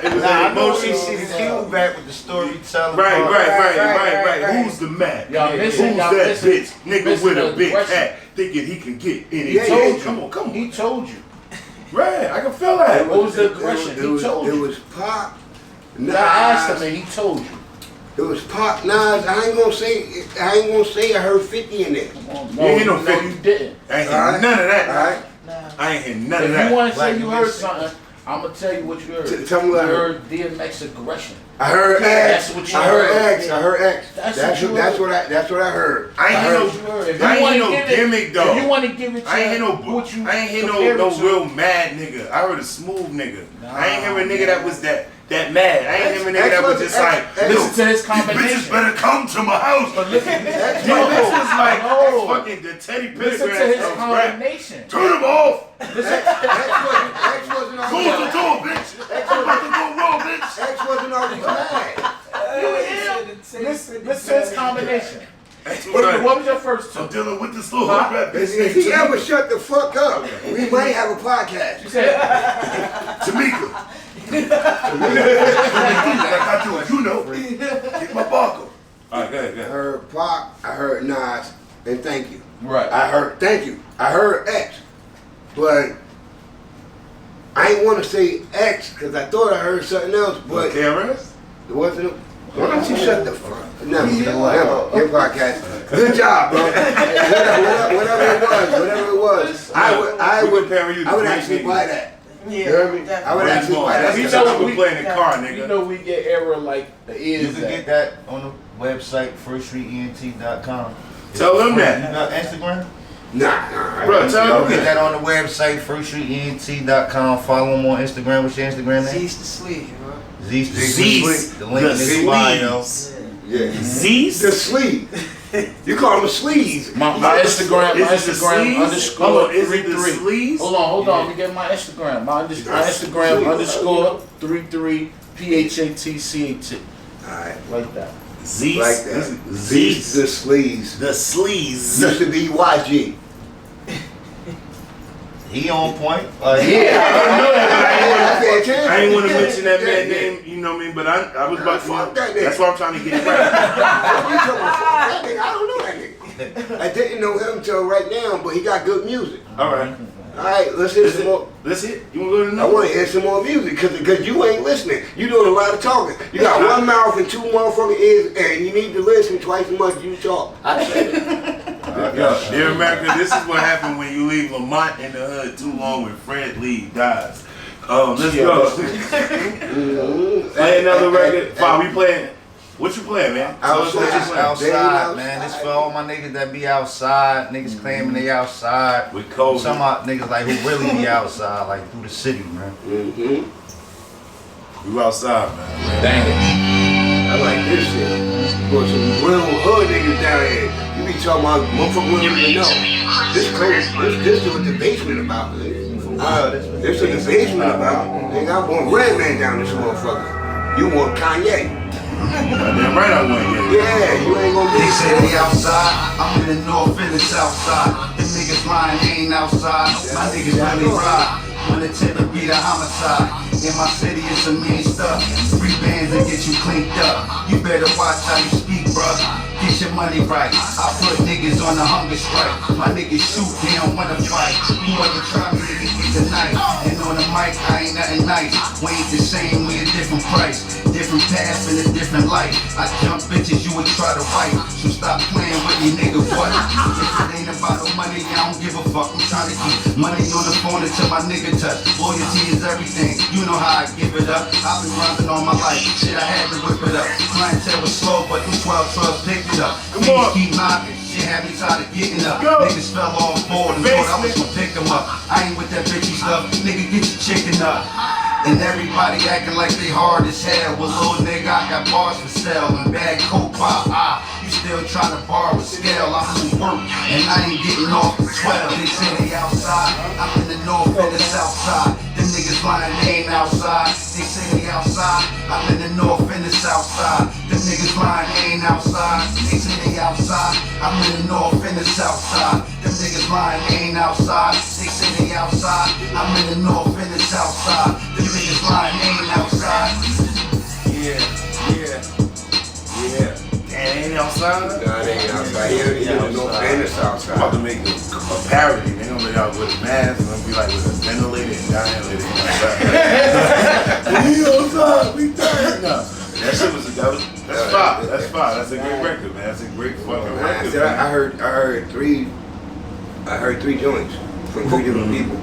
it was that I know we emotional. see the cube back with the storytelling. Right. Who's the man? Y'all Who's missing, that bitch? Nigga missing with a the big aggression. hat, thinking he can get any. Yeah, Yeah, yeah. come on. He told you. Right, I can feel that. What was the aggression? He told It you. was Pac, Nas. I asked him and he told you. It was Pac, Nas. I ain't gonna say I heard 50 in there. No, You ain't no no, 50. you didn't. I ain't hear Alright. none of that. Alright. I ain't hear none of If that. you want to say Black you heard music. something, I'm gonna tell you what you heard. Tell me what I You heard. heard DMX aggression. I heard That's X. what you I heard heard. X. I heard X. That's That's what you what I heard. I ain't hear That's what you heard. If you I ain't wanna hear no give it- gimmick though. If you want to give it to I ain't hear what you I ain't hear compare no it to. real mad nigga. I heard a smooth nigga. I ain't hear a nigga that was that mad. I ain't hear a nigga that was just like, Listen to his bitches combination. better come to my house. But listen, This no, was like no. fucking the Teddy Listen to Pendergrass his of rap. combination. Turn him off. X wasn't Close always the door, bitch. I'm about to go wrong, bitch. X wasn't always mad. Listen to his combination. That's what What was your first I'm two? dealing with this little Huh? rap bitch. If he ever shut the fuck up, we might have a podcast. You said Tamika. Like I do, you know. Get my barcode. Alright, go ahead. I heard Pac, I heard Nas, and thank you. right. I heard thank you. I heard X, but I ain't want to say X because I thought I heard something else, but KRS? it wasn't. Why don't you shut the fuck up? Never. Your podcast. Good job, bro. Whatever it was, I would actually buy that. You hear me? I would actually buy that. He know know we- we play in the car, You nigga. know we get error like the You ears. can get that on the website, firststreetent.com. Tell them You that. got Instagram? Nah. Bro, tell Go them get that. that on the website, firststreetent.com. Follow them on Instagram. What's your Instagram name? Cease to sleep, bro. Zeez. The link in the bio. Yeah. Z's? The sleeve. You call them sleeves. My Instagram, Is it the sleeves? underscore Hold on, is it the 33. sleeves? Hold on. Let me get my Instagram. My Instagram underscore 33 PHATCAT. Alright. Like that. Z's? Like that. Z's? These the sleeves. The sleeves. Used to be YG. He on point. I know that, I pay attention. but I ain't want to mention that man Yeah. name, you know what I mean? But I was about Fuck to. that nigga. That's why I'm trying to get it right. You talking about fuck that nigga? I don't know that nigga. I didn't know him till right now, but he got good music. All right. Alright, let's hear some more. Let's hit. You want to go to the I next? want to hear some more music because you ain't listening. You doing a lot of talking. You got one mouth and two motherfucking ears, and you need to listen twice as much as you talk. I said it. Yo, dear America, this is what happened when you leave Lamont in the hood too long when Fred Lee dies. Let's go. Play another record. Fine, we playing. What you playing, man? Tell us what you playing. Outside, man. This for all my niggas that be outside. Niggas claiming they outside. With COVID. Some niggas like who really be outside, like through the city, man. Mm-hmm. You outside, man. Dang it. I like this shit. Put some real hood niggas down man. You be talking about motherfucker wouldn't even know. This is what the basement about. This is what the basement about. Nigga, I want Red Man down this motherfucker. You want Kanye. Damn right I went, Yeah, you ain't gonna They get say they outside, I'm in the north and the south side. Them niggas lying, they ain't outside. My niggas really ride. When the tender be the homicide. In my city, it's some mean stuff. Free bands and get you cleaned up. You better watch how you speak, bruh. Get your money right. I put niggas on the hunger strike. My niggas shoot, they don't wanna fight. Whoever try me, niggas get the knife. And on the mic, I ain't nothing nice. We ain't the same, we a different price. Different path and a different life. I jump bitches, you would try to fight. So stop playing with me, nigga, what? If it ain't about no money, I don't give a fuck. I'm trying to keep money on the phone until my nigga touch. Loyalty is everything, you know how I give it up. I've been grinding all my life, shit I had to whip it up. Clientele was slow, but them 12 picked it up. Come on. Keep knocking, shit had me tired of getting up. Niggas fell off board and thought I was gonna pick them up. I ain't with that bitchy stuff, nigga get your chicken up. And everybody acting like they hard as hell. Well, little nigga, I got bars for sale and bad coke by you still trying to borrow a scale. I'm from work and I ain't getting off the 12. They say they outside, I'm in the north and the south side. Them niggas lying, they ain't outside. They say they outside, I'm in the north and the south side. Them niggas lying, they ain't outside. They say they outside, I'm in the north and the south side. Them niggas lying, they ain't outside. They say they outside, I'm in the north and the south side. Them niggas lying, they ain't outside. Yeah. Damn, ain't outside? Nah, they ain't outside. Here, you know, no fan is I'm outside. about to make a parody. They gonna let y'all with a mask. It's gonna be like with a ventilator and dilator. We outside. We tired now. That shit was that's fire. That's fire. That's a great record, man. That's a great fucking record. I heard three joints from three different people.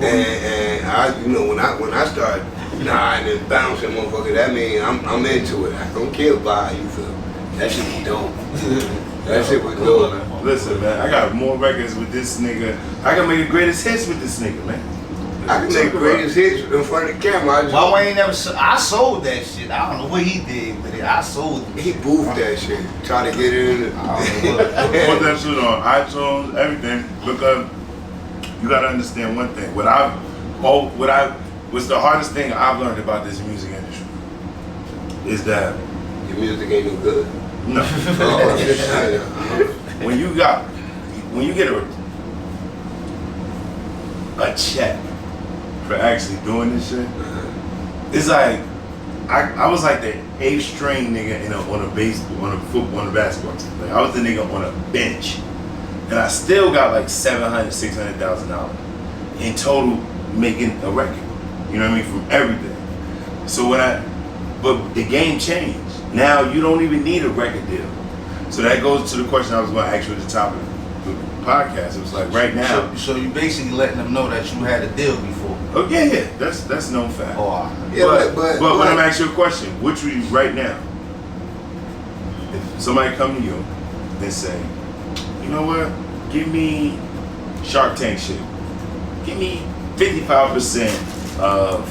And I, you know, when I start nodding and bouncing, motherfucker, that means I'm into it. I don't care about how you feel. That shit be dope. That shit was dope. Listen, man, I got more records with this nigga. I can make the greatest hits with this nigga, man. I can make greatest hits in front of the camera. Why we ain't never? I sold that shit. I don't know what he did with it. I sold it. He boofed that shit. Try to get it in. Put that shit on iTunes, everything. Because you gotta understand one thing. What's the hardest thing I've learned about this music industry is that Your music ain't no good. no. Oh, I'm just saying. when you get a check for actually doing this shit, it's like I was like the 8th string nigga on a basketball team. Like, I was the nigga on a bench, and I still got like $600,000 in total making a record. You know what I mean, from everything. So but the game changed. Now you don't even need a record deal. So that goes to the question I was going to ask you at the top of the podcast. It was like right now. So you basically letting them know that you had a deal before. Oh yeah, that's known fact. Oh, all right. Yeah, but when I'm asking you a question, which would you right now? If somebody come to you and say, you know what, give me Shark Tank shit. Give me 55%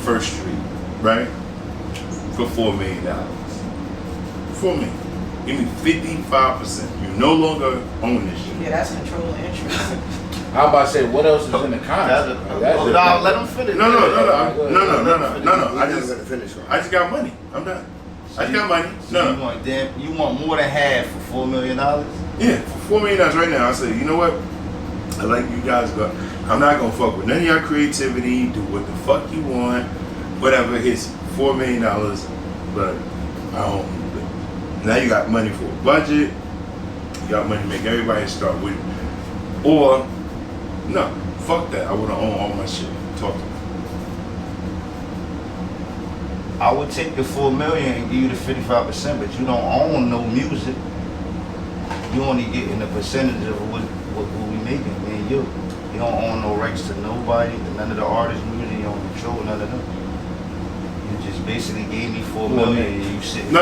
First Street, right? For $4 million. $4 million. Give me 55%. You no longer own this shit. Yeah, that's controlling interest. How about to say what else is in the contract? Let them finish. No. I He's just gonna finish on. I just got money. I'm done. I just got money. So you want more than half for $4 million? Yeah, for $4 million right now. I say, you know what? I like you guys, but I'm not gonna fuck with none of your creativity. Do what the fuck you want, whatever. It's $4 million, but I don't. Now you got money for a budget. You got money to make everybody start with. Or no, fuck that. I wanna own all my shit. Talk to me. I would take the $4 million and give you the 55%, but you don't own no music. You only getting a percentage of what we making, man. You don't own no rights to nobody, none of the artists' music. You don't control none of them. You just basically gave me $4 million and you sit. No.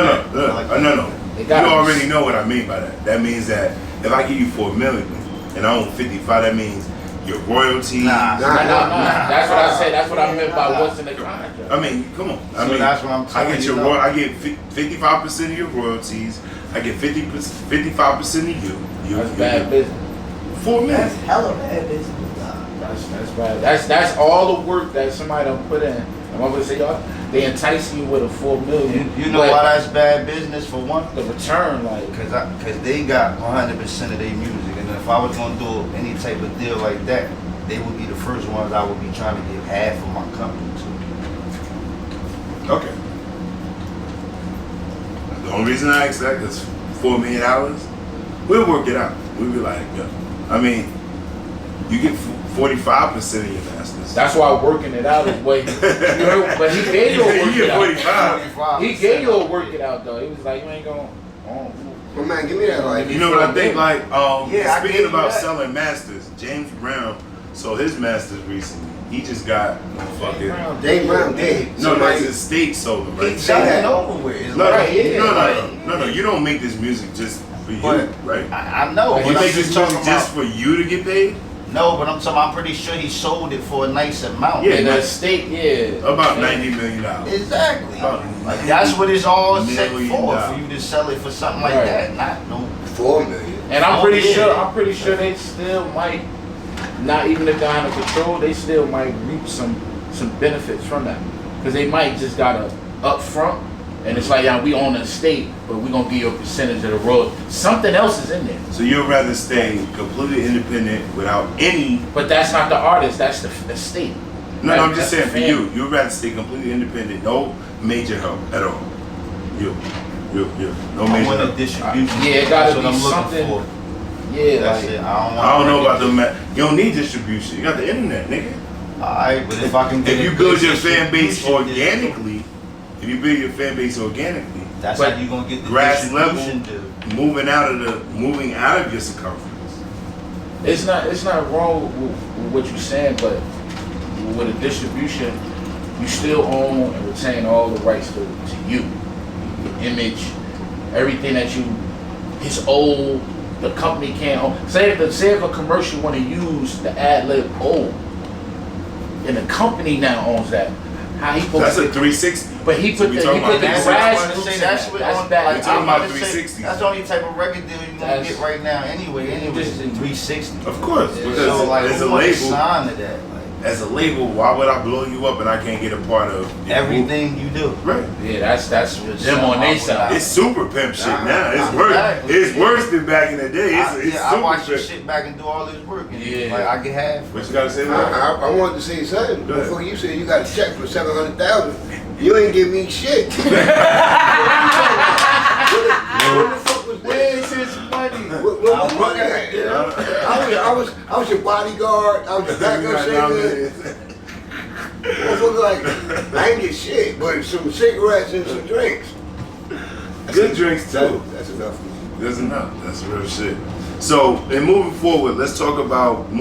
You already know what I mean by that. That means that if I give you $4 million and I own 55, that means your royalties. Nah. That's what I said. That's what I meant by what's in the contract. I mean, come on. So that's what I'm telling I get you. I get 55% of your royalties. I get 55% of you. That's bad business. 4 That's million. hella bad business. That's bad. That's all the work that somebody done put in. And I'm gonna say, y'all, they entice you with a 4 million. You know why that's bad business for one? The return, like, Cause they got 100% of their music, and if I was gonna do any type of deal like that, they would be the first ones I would be trying to give half of my company to. Okay. The only reason I asked that is $4 million. We'll work it out. We'll be like, yeah. I mean, you get 45% of your masters. that's why working it out is way. But he gave you a work You it get out. 45. He gave you a work it out though. He was like, you ain't gonna. Well, man, give me that light. You know what I think? Like, Yeah, I speaking gave you about that. selling masters, James Brown sold his masters recently. He just got fucking. Dave Brown dead. No, his estate sold him, right? It's done and over with. It's No, like, no. You don't make this music just for you, But right? I know. You But I'm make this just talking music just about. for you to get paid? No, but I'm pretty sure he sold it for a nice amount. Yeah, In the state, yeah. About $90 million. Exactly. About Like that's what it's all set $1 for million. you to sell it for something like Right. that. Not no. 4 million. And I'm Oh, pretty yeah. sure they still might, not even if they're under control, they still might reap some benefits from that. Because they might just got a upfront, and it's like, yeah, we own the estate, but we're gonna give you a percentage of the road. Something else is in there. So you'd rather stay completely independent without any. But that's not the artist, that's the estate. No, I'm just saying That's for the you. You'd rather stay completely independent, no major help at all. You. No I major want a help. distribution. Yeah, it gotta That's what be I'm looking something- for. Yeah, That's like, it. I I don't know about the man. you don't need distribution. You got the internet, nigga. Alright, but if I can get If you a build good your fan base distribution deal, organically, that's But how you gonna get the grass level, distribution deal. moving out of your circumference. it's not wrong with what you're saying, but with a distribution, you still own and retain all the rights to you, your image, everything that it's old. The company can't own. Say if a commercial want to use the ad lib old, and the company now owns that. How he supposed That's to? a 360. But he So put we the talking about grass that. roots in That's that. what That's on, bad. like, talking I'm about about to say, 360. that's the only type of record deal you gonna That's- get right now anyway. Anyway, Just- 360. Of course, because So like, as a who wants to label, sign to that? Like, as a label, why would I blow you up and I can't get a part of your everything you do. group? Right. Yeah, that's them on their side. It's super pimp shit now. It's Exactly. worse. It's worse than back in the day. It's I super watch this pimp. shit back and do all this work. And Yeah. like I can have. What you gotta say about it? I wanted to say something. Go ahead. Before you said you got a check for 700,000, you ain't give me shit. What the fuck was that? Where's his money? What money at? I was your bodyguard. I was your backup singer. Motherfucker, like, I ain't get shit, but some cigarettes and some drinks. Good drinks too. That's enough. That's enough. That's real shit. So, in moving forward, let's talk about